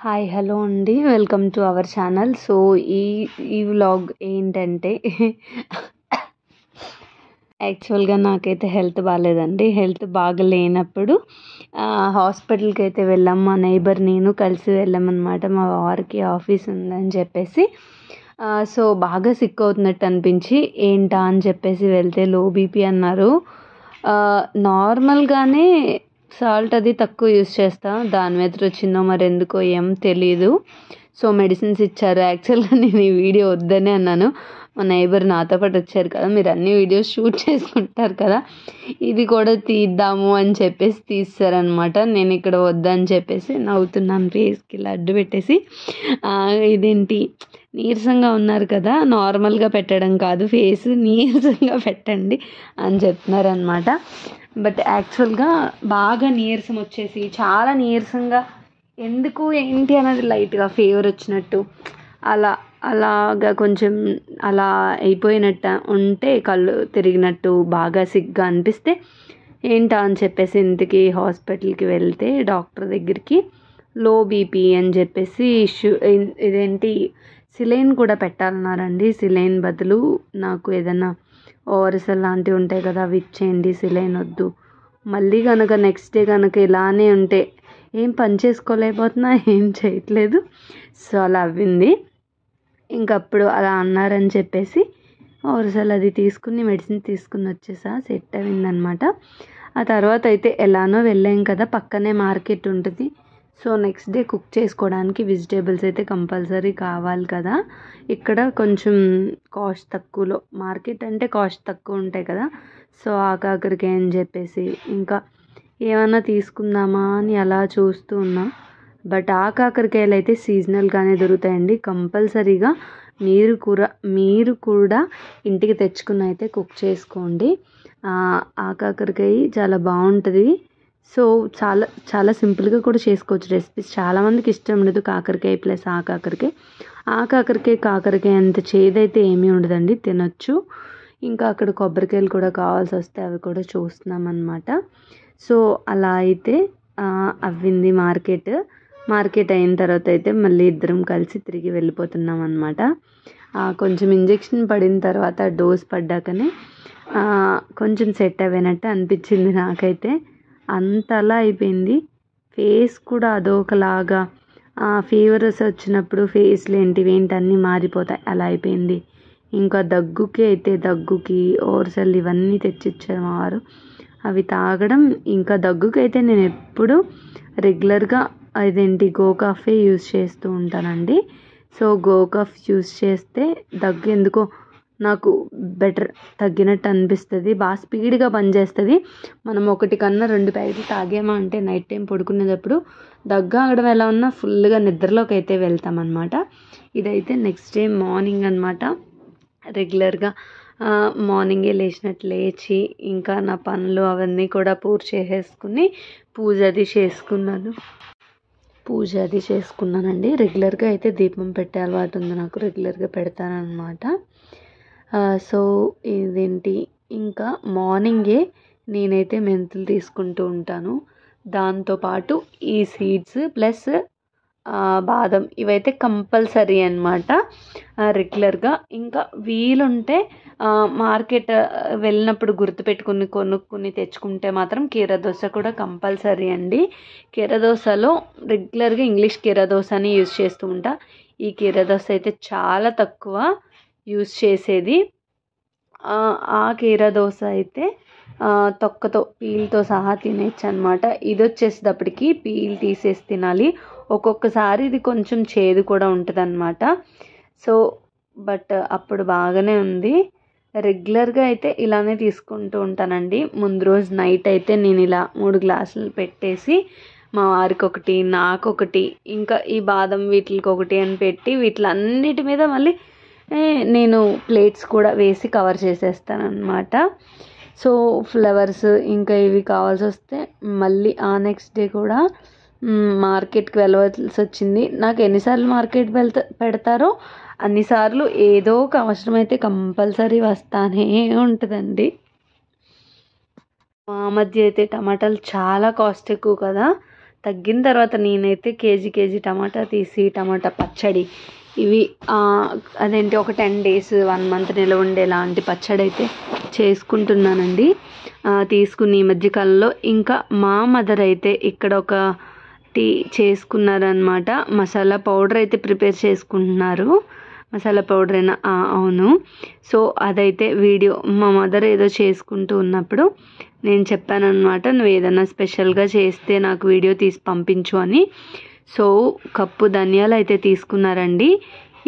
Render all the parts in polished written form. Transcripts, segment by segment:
Hi hello అండి, welcome to our channel. So ఈ ఈ వ్లాగ్ ఏంటంటే యాక్చువల్గా నాకైతే హెల్త్ బాగాలేదండి. హెల్త్ బాగలేనప్పుడు హాస్పిటల్కి అయితే వెళ్ళాం. మా నైబర్ నేను కలిసి వెళ్ళామన్నమాట. మా వారికి ఆఫీస్ ఉందని చెప్పేసి సో బాగా సిక్ అవుతున్నట్టు అనిపించి ఏంటా అని చెప్పేసి వెళ్తే లో బీపీ అన్నారు. నార్మల్గానే సాల్ట్ అది తక్కువ యూస్ చేస్తా, దాని మీద వచ్చిందో మరి ఎందుకో ఏం తెలీదు. సో మెడిసిన్స్ ఇచ్చారు. యాక్చువల్గా నేను ఈ వీడియో వద్దనే అన్నాను. మా నైబర్ నాతో పాటు వచ్చారు కదా, మీరు అన్ని వీడియోస్ షూట్ చేసుకుంటారు కదా, ఇది కూడా తీద్దాము అని చెప్పేసి తీస్తారనమాట. నేను ఇక్కడ వద్దని చెప్పేసి నవ్వుతున్నాను, ఫేస్కి ఇలా అడ్డు పెట్టేసి. ఇదేంటి నీరసంగా ఉన్నారు కదా, నార్మల్గా పెట్టడం కాదు, ఫేస్ నీరసంగా పెట్టండి అని చెప్తున్నారనమాట. బట్ యాక్చువల్గా బాగా నీరసం వచ్చేసి చాలా నీరసంగా, ఎందుకు ఏంటి అన్నది లైట్గా ఫీవర్ వచ్చినట్టు అలాగా కొంచెం అలా అయిపోయినట్టు ఉంటే, కళ్ళు తిరిగినట్టు బాగా సిగ్గా అనిపిస్తే ఏంటా అని చెప్పేసి ఇంటికి హాస్పిటల్కి వెళ్తే డాక్టర్ దగ్గరికి లో బీపీ అని చెప్పేసి ఇదేంటి సిలైన్ కూడా పెట్టాలన్నారండి. సిలైన్ బదులు నాకు ఏదైనా ఓఆర్ఎస్ఎల్ లాంటివి ఉంటాయి కదా, అవి ఇచ్చేయండి, సిలైన్ వద్దు. మళ్ళీ కనుక నెక్స్ట్ డే కనుక ఇలానే ఉంటే ఏం పని చేసుకోలేకపోతున్నా, ఏం చేయట్లేదు. సో అలా అవ్వింది. ఇంకప్పుడు అలా అన్నారని చెప్పేసి ఓఆర్ఎస్ఎల్ అది తీసుకుని మెడిసిన్ తీసుకుని వచ్చేసా, సెట్ అయిందనమాట. ఆ తర్వాత అయితే ఎలానో వెళ్ళాం కదా, పక్కనే మార్కెట్ ఉంటుంది. సో నెక్స్ట్ డే కుక్ చేసుకోవడానికి వెజిటేబుల్స్ అయితే కంపల్సరీ కావాలి కదా. ఇక్కడ కొంచెం కాస్ట్ తక్కువలో, మార్కెట్ అంటే కాస్ట్ తక్కువ ఉంటాయి కదా. సో ఆకాకరకాయ అని చెప్పేసి ఇంకా ఏమన్నా తీసుకుందామా అని అలా చూస్తూ ఉన్నా. బట్ ఆకాకరకాయలు అయితే సీజనల్గానే దొరుకుతాయండి. కంపల్సరీగా మీరు కూడా ఇంటికి తెచ్చుకుని అయితే కుక్ చేసుకోండి. ఆకాకరకాయ చాలా బాగుంటుంది. సో చాలా చాలా సింపుల్గా కూడా చేసుకోవచ్చు రెసిపీస్. చాలామందికి ఇష్టం ఉండదు కాకరకాయ ప్లస్ కాకరకాయ అంత చేదైతే ఏమీ ఉండదండి, తినొచ్చు. ఇంకా అక్కడ కొబ్బరికాయలు కూడా కావాల్సి వస్తే అవి కూడా చూస్తున్నాం అన్నమాట. సో అలా అయితే అవ్వింది మార్కెట్ అయిన తర్వాత అయితే మళ్ళీ ఇద్దరం కలిసి తిరిగి వెళ్ళిపోతున్నాం అన్నమాట. కొంచెం ఇంజెక్షన్ పడిన తర్వాత డోస్ పడ్డాకనే కొంచెం సెట్ అయినట్టు అనిపించింది నాకైతే. అంతలా అయిపోయింది. ఫేస్ కూడా అదొకలాగా, ఫీవర్స్ వచ్చినప్పుడు ఫేస్లు ఏంటివి అన్నీ మారిపోతాయి, అలా అయిపోయింది. ఇంకా దగ్గుకి ఓర్సల్ ఇవన్నీ తెచ్చిచ్చారు మా వారు. అవి తాగడం, ఇంకా దగ్గుకి అయితే నేను ఎప్పుడు రెగ్యులర్గా గోకాఫే యూజ్ చేస్తూ ఉంటానండి. సో గోకాఫ్ యూజ్ చేస్తే దగ్గు ఎందుకో నాకు బెటర్ తగ్గినట్టు అనిపిస్తుంది. బాగా స్పీడ్గా పనిచేస్తుంది. మనం 1 కన్నా 2 ప్యాకెట్లు తాగామా అంటే నైట్ టైం పడుకునేటప్పుడు దగ్గు ఆగడం ఎలా ఉన్నా ఫుల్గా నిద్రలోకి అయితే వెళ్తామన్నమాట. ఇదైతే నెక్స్ట్ డే మార్నింగ్ అనమాట. రెగ్యులర్గా మార్నింగే లేచి ఇంకా నా పనులు అవన్నీ కూడా పూర్తి చేసేసుకుని పూజ అది చేసుకున్నానండి. రెగ్యులర్గా అయితే దీపం పెట్టే అలవాటు ఉంది నాకు, రెగ్యులర్గా పెడతానన్నమాట. సో ఇంకా మార్నింగే నేనైతే మెంతులు తీసుకుంటూ ఉంటాను. దాంతోపాటు ఈ సీడ్స్ ప్లస్ బాదం ఇవైతే కంపల్సరీ అన్నమాట రెగ్యులర్గా. ఇంకా వీలుంటే మార్కెట్ వెళ్ళినప్పుడు గుర్తుపెట్టుకుని కొనుక్కుని తెచ్చుకుంటే మాత్రం కీరదోస కూడా కంపల్సరీ అండి. కీరదోసలో రెగ్యులర్గా ఇంగ్లీష్ కీరదోస అని యూజ్ చేస్తూ ఉంటా. ఈ కీరదోస అయితే చాలా తక్కువ యూజ్ చేసేది. ఆ కీరదోస అయితే తొక్కతో పీల్తో సహా తినేచ్చు అనమాట. ఇది వచ్చేసేటప్పటికి పీల్ తీసేసి తినాలి. ఒక్కొక్కసారి ఇది కొంచెం చేదు కూడా ఉంటుంది అనమాట. సో బట్ అప్పుడు బాగానే ఉంది. రెగ్యులర్గా అయితే ఇలానే తీసుకుంటూ ఉంటానండి. ముందు రోజు నైట్ అయితే నేను ఇలా 3 గ్లాసులు పెట్టేసి మా వారికి ఒకటి, నాకొకటి, ఇంకా ఈ బాదం వీటికి ఒకటి అని పెట్టి వీటిలన్నిటి మీద మళ్ళీ నేను ప్లేట్స్ కూడా వేసి కవర్ చేసేస్తాను అనమాట. సో ఫ్లవర్స్ ఇంకా ఇవి కావాల్సి వస్తే మళ్ళీ ఆ నెక్స్ట్ డే కూడా మార్కెట్కి వెళ్ళవలసి వచ్చింది. నాకు ఎన్నిసార్లు మార్కెట్ పెడతారో అన్నిసార్లు ఏదో ఒక అవసరం అయితే కంపల్సరీ వస్తానే ఉంటుందండి. మా మధ్య అయితే టమాటాలు చాలా కాస్ట్ ఎక్కువ కదా, తగ్గిన తర్వాత నేనైతే కేజీ టమాటా తీసి టమాటా పచ్చడి ఇవి అదేంటి ఒక 10 days 1 month నిలవ ఉండేలాంటి పచ్చడి అయితే చేసుకుంటున్నానండి. తీసుకుని ఈ మధ్యకాలంలో ఇంకా మా మదర్ అయితే ఇక్కడ ఒక టీ చేసుకున్నారనమాట. మసాలా పౌడర్ అయితే ప్రిపేర్ చేసుకుంటున్నారు. మసాలా పౌడర్ అయినా అవును. సో అదైతే వీడియో మా మదర్ ఏదో చేసుకుంటూ ఉన్నప్పుడు నేను చెప్పానన్నమాట, నువ్వు ఏదైనా స్పెషల్గా చేస్తే నాకు వీడియో తీసి పంపించు అని. సో కప్పు ధనియాలు అయితే తీసుకున్నారండి.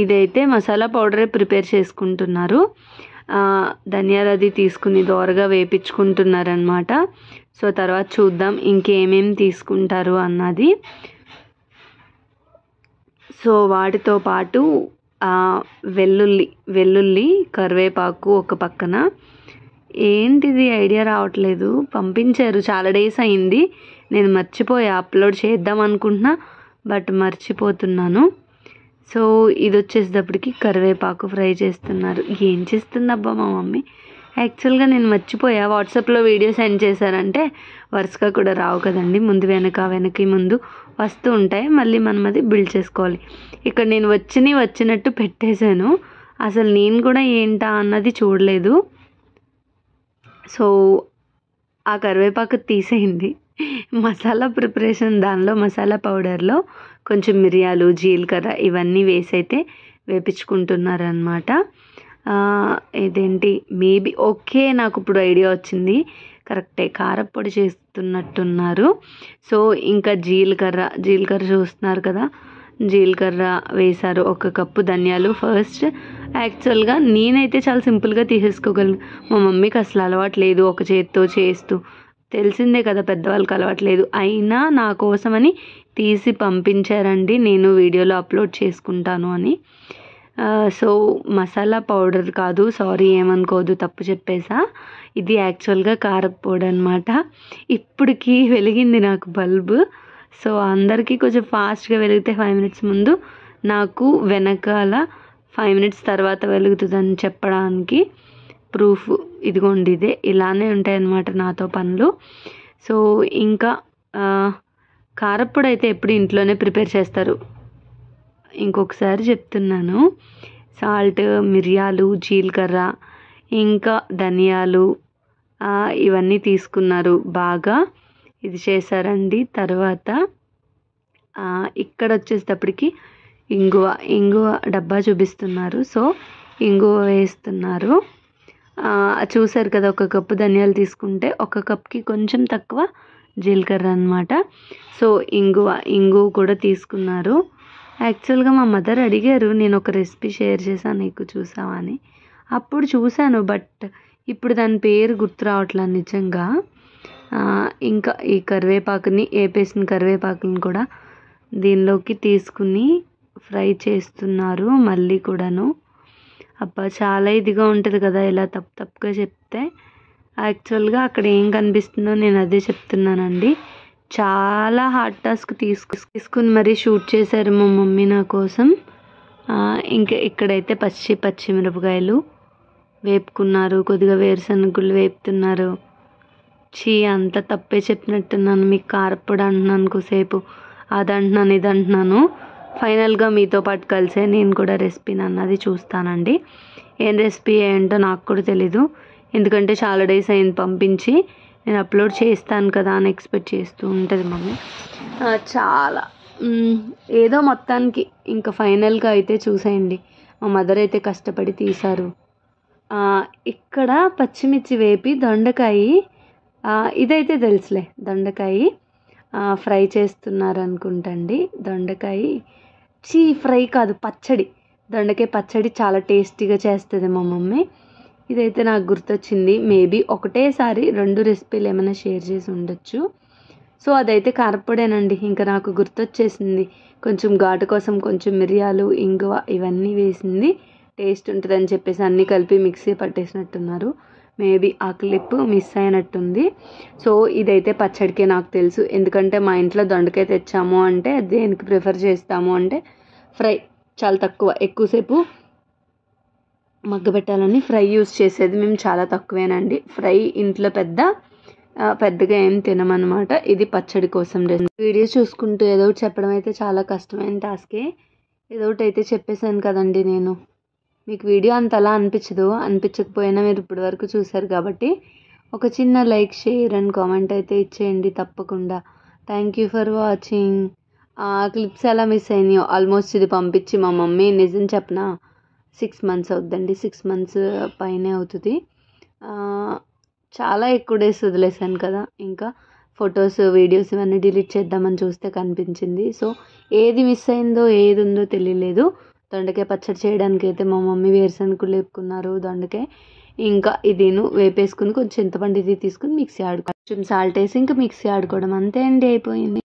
ఇదైతే మసాలా పౌడరే ప్రిపేర్ చేసుకుంటున్నారు. ధనియాలు అది తీసుకుని దోరగా వేపించుకుంటున్నారనమాట. సో తర్వాత చూద్దాం ఇంకేమేమి తీసుకుంటారు అన్నది. సో వాటితో పాటు వెల్లుల్లి కరివేపాకు ఒక పక్కన. ఏంటిది ఐడియా రావట్లేదు, పంపించారు చాలా డేస్ అయింది, నేను మర్చిపోయా అప్లోడ్ చేద్దాం అనుకుంటున్నా బట్ మర్చిపోతున్నాను. సో ఇది వచ్చేసేటప్పటికి కరివేపాకు ఫ్రై చేస్తున్నారు. ఏం చేస్తుందబ్బా మా మమ్మీ, యాక్చువల్గా నేను మర్చిపోయా. వాట్సాప్లో వీడియో సెండ్ చేశారంటే వరుసగా కూడా రావు కదండి, ముందు వెనక్కి ముందు వస్తూ ఉంటాయి, మళ్ళీ మనం అది బిల్డ్ చేసుకోవాలి. ఇక్కడ నేను వచ్చినట్టు పెట్టేశాను, అసలు నేను కూడా ఏంటా అన్నది చూడలేదు. సో ఆ కరివేపాకు తీసేయండి. మసాలా ప్రిపరేషన్ దానిలో మసాలా పౌడర్లో కొంచెం మిరియాలు జీలకర్ర ఇవన్నీ వేసి అయితే వేపించుకుంటున్నారనమాట. ఇదేంటి మేబీ ఓకే, నాకు ఇప్పుడు ఐడియా వచ్చింది, కరెక్టే, కారప్పొడి చేస్తున్నట్టున్నారు. సో ఇంకా జీలకర్ర చూస్తున్నారు కదా, జీలకర్ర వేశారు. 1 కప్పు ధనియాలు. ఫస్ట్ యాక్చువల్గా నేనైతే చాలా సింపుల్గా తీసేసుకోగలను, మా మమ్మీకి అసలు అలవాటు లేదు ఒక చేత్తో చేస్తూ, తెలిసిందే కదా పెద్దవాళ్ళకి అలవాట్లేదు, అయినా నా కోసమని తీసి పంపించారండి, నేను వీడియోలో అప్లోడ్ చేసుకుంటాను అని. సో మసాలా పౌడర్ కాదు, సారీ ఏమనుకోదు, తప్పు చెప్పేసా, ఇది యాక్చువల్గా కారప్పొడి అనమాట. ఇప్పటికి వెలిగింది నాకు బల్బు. సో అందరికీ కొంచెం ఫాస్ట్గా వెలిగితే 5 minutes ముందు, నాకు వెనకాల 5 minutes తర్వాత వెలుగుతుందని చెప్పడానికి ప్రూఫ్ ఇదిగోండి, ఇదే ఇలానే ఉంటాయన్నమాట నాతో పనులు. సో ఇంకా కారప్పొడి అయితే ఎప్పుడు ఇంట్లోనే ప్రిపేర్ చేస్తారు. ఇంకొకసారి చెప్తున్నాను, సాల్ట్, మిరియాలు, జీలకర్ర, ఇంకా ధనియాలు ఇవన్నీ తీసుకున్నారు, బాగా ఇది చేశారండి. తర్వాత ఇక్కడ వచ్చేటప్పటికి ఇంగువ డబ్బా చూపిస్తున్నారు. సో ఇంగువ వేస్తున్నారు. చూసారు కదా, 1 కప్పు ధనియాలు తీసుకుంటే 1 కప్కి కొంచెం తక్కువ జీలకర్ర అనమాట. సో ఇంగువ కూడా తీసుకున్నారు. యాక్చువల్గా మా మదర్ అడిగారు, నేను ఒక రెసిపీ షేర్ చేశాను నీకు చూసావా అని, అప్పుడు చూశాను బట్ ఇప్పుడు దాని పేరు గుర్తు రావట్లేదు నిజంగా. ఇంకా ఈ వేపేసిన కరివేపాకుని కూడా దీనిలోకి తీసుకుని ఫ్రై చేస్తున్నారు మళ్ళీ కూడాను. అబ్బా చాలా ఇదిగా ఉంటుంది కదా ఇలా తప్పుగా చెప్తే. యాక్చువల్గా అక్కడ ఏం కనిపిస్తుందో నేను అదే చెప్తున్నానండి. చాలా హార్డ్ టాస్క్ తీసుకుని మరీ షూట్ చేశారు మా మమ్మీ నా కోసం. ఇంకా ఇక్కడైతే పచ్చిమిరపకాయలు వేపుకున్నారు, కొద్దిగా వేరుశనగుళ్ళు వేపుతున్నారు. అంత తప్పే చెప్పినట్టున్నాను, మీకు కారప్పొడి అంటున్నాను, కోసేపు అది అంటున్నాను ఇది అంటున్నాను. ఫైనల్గా మీతో పాటు కలిసే నేను కూడా రెసిపీని అన్నది చూస్తానండి. ఏం రెసిపీ ఏంటో నాకు కూడా తెలీదు, ఎందుకంటే చాలా డేస్ అయింది పంపించి, నేను అప్లోడ్ చేస్తాను కదా అని ఎక్స్పెక్ట్ చేస్తూ ఉంటుంది మమ్మీ. చాలా ఏదో మొత్తానికి ఇంకా ఫైనల్గా అయితే చూసేయండి, మా మదర్ అయితే కష్టపడి తీశారు. ఇక్కడ పచ్చిమిర్చి వేపి దొండకాయ, ఇదైతే తెలుసులే, దొండకాయ ఫ్రై చేస్తున్నారు అనుకుంటండి. దొండకాయ ఫ్రై కాదు, పచ్చడి, దొండకాయ పచ్చడి చాలా టేస్టీగా చేస్తుంది మా మమ్మీ. ఇదైతే నాకు గుర్తొచ్చింది, మేబీ ఒకటేసారి 2 రెసిపీలు ఏమైనా షేర్ చేసి ఉండొచ్చు. సో అదైతే కారప్పొడేనండి, ఇంకా నాకు గుర్తొచ్చేసింది. కొంచెం ఘాటు కోసం కొంచెం మిరియాలు, ఇంగువ ఇవన్నీ వేసింది, టేస్ట్ ఉంటుందని చెప్పేసి అన్నీ కలిపి మిక్సీ పట్టేసినట్టున్నారు. మేబీ ఆ క్లిప్ మిస్ అయినట్టుంది. సో ఇదైతే పచ్చడికే నాకు తెలుసు, ఎందుకంటే మా ఇంట్లో దొండకాయ తెచ్చాము అంటే దేనికి ప్రిఫర్ చేస్తాము అంటే ఫ్రై, చాలా తక్కువ, ఎక్కువసేపు మగ్గబెట్టాలని ఫ్రై యూస్ చేసేది మేము చాలా తక్కువేనండి. ఫ్రై ఇంట్లో పెద్ద పెద్దగా ఏం తినమన్నమాట. ఇది పచ్చడి కోసం. వీడియో చూసుకుంటూ ఏదో ఒకటి చెప్పడం అయితే చాలా కష్టమైన టాస్కే. ఏదో ఒకటి అయితే చెప్పేశాను కదండి నేను. మీకు వీడియో అంతలా అనిపించకపోయినా మీరు ఇప్పటి వరకు చూశారు కాబట్టి ఒక చిన్న లైక్, షేర్ అండ్ కామెంట్ అయితే ఇచ్చేయండి తప్పకుండా. Thank you for watching. Clips ఎలా మిస్ అయినాయో ఆల్మోస్ట్ ఇది పంపించి మా మమ్మీ నిజం చెప్పనా 6 మంత్స్ అవుతుందండి. 6 మంత్స్ పైనే అవుతుంది. చాలా ఎక్కువ డేస్ వదిలేసాను కదా, ఇంకా ఫొటోస్, వీడియోస్ ఇవన్నీ డిలీట్ చేద్దామని చూస్తే కనిపించింది. సో ఏది మిస్ అయిందో ఏది ఉందో తెలియలేదు. దొండకాయ పచ్చడి చేయడానికి అయితే మా మమ్మీ వేరుశనగలు లేపుకున్నారు. దొండకాయ ఇంకా ఇదిను వేపేసుకుని కొంచెం చింతపండు ఇది తీసుకుని మిక్సీ ఆడుకోవడం, కొంచెం సాల్ట్ వేసి ఇంకా మిక్సీ ఆడుకోవడం, అంతే అండి, అయిపోయింది.